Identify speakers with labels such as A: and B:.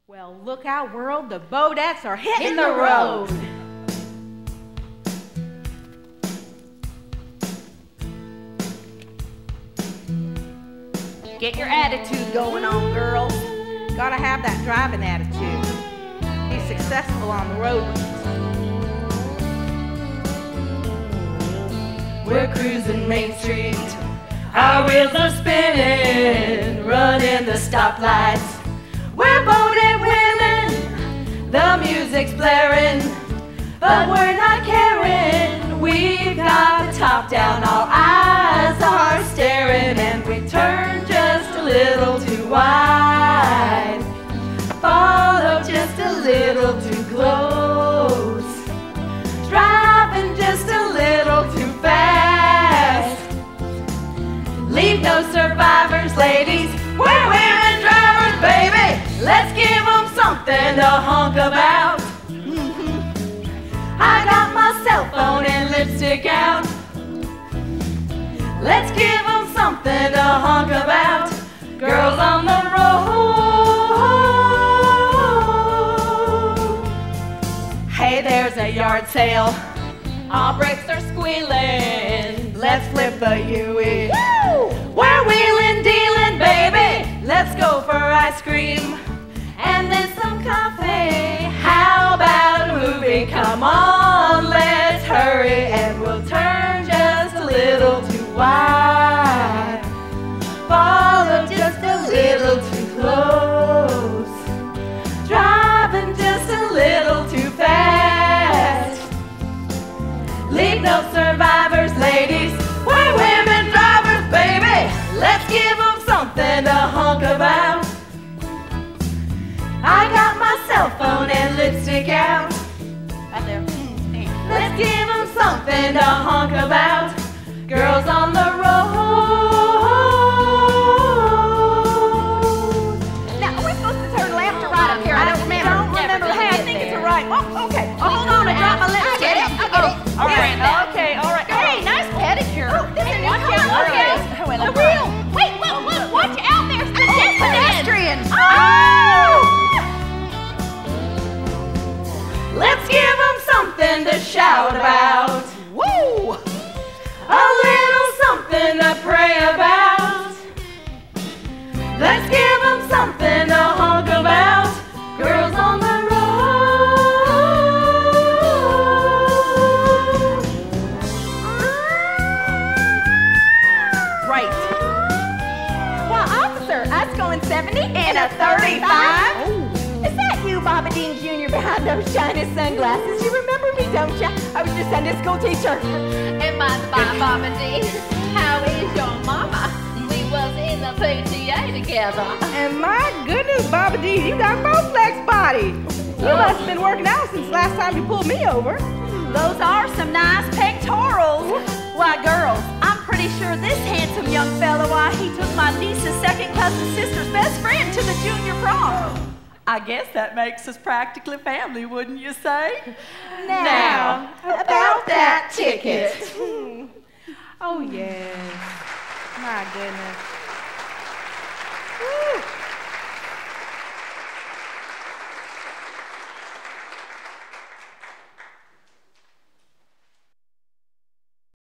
A: Well, look out, world, the Beaudettes are hitting the road. Get your attitude going on, girls. Gotta have that driving attitude. Be successful on the road.
B: We're cruising Main Street, our wheels are spinning, running the stoplights. We're boated women, the music's blaring, but we're not caring. We've got the top down, our eyes are staring, and we turn just a little too wide. Follow just a little too close, driving just a little too fast. Leave no survivors, ladies, we're women drivers, baby. Let's give them something to honk about. I got my cell phone and lipstick out. Let's give them something to honk about. Girls on the road. Hey, there's a yard sale. All brakes are squealing. Let's flip the UE. We're wheeling, dealing, baby. Let's go for ice cream and then some coffee. How about a movie? Come on, let's hurry, and we'll turn just a little too wide. Follow just a little too close, driving just a little too fast. Leave no survivors, ladies, we're women drivers, baby. Let's give them something to honk about. I got my cell phone and lipstick out. Right there. Let's give them something to honk about. Girls on the road.
A: Now, are we supposed to turn left or right up here? I don't remember. Hey, I think it's a right. Oh, okay. Oh, hold on, I dropped my lipstick.
B: I get it.
A: All right. Okay, all right. Hey, nice pedicure. Oh, this is watch out. Okay. The wheel. Wait, look. Watch out. There's the pedestrian. Oh!
B: Let's give them something to shout about.
A: Woo!
B: A little something to pray about. Let's give them something to honk about. Girls on the road.
A: Right. Well, officer, us going 70 and a 35. Oh. Is that you, Bobby Dean Jr., behind those shiny sunglasses? You remember me, don't you? I was your Sunday school teacher.
C: And by the by, Bobby Dean, how is your mama? We was in the PTA together.
A: And my goodness, Bobby Dean, you got both legs body. You must have been working out since last time you pulled me over. Those are some nice pectorals. Why, girls, I'm pretty sure this handsome young fellow, why, he took my niece's second cousin sister's best friend to the junior prom.
B: I guess that makes us practically family, wouldn't you say?
A: Now,
B: about that ticket.
A: Oh, yes. My goodness.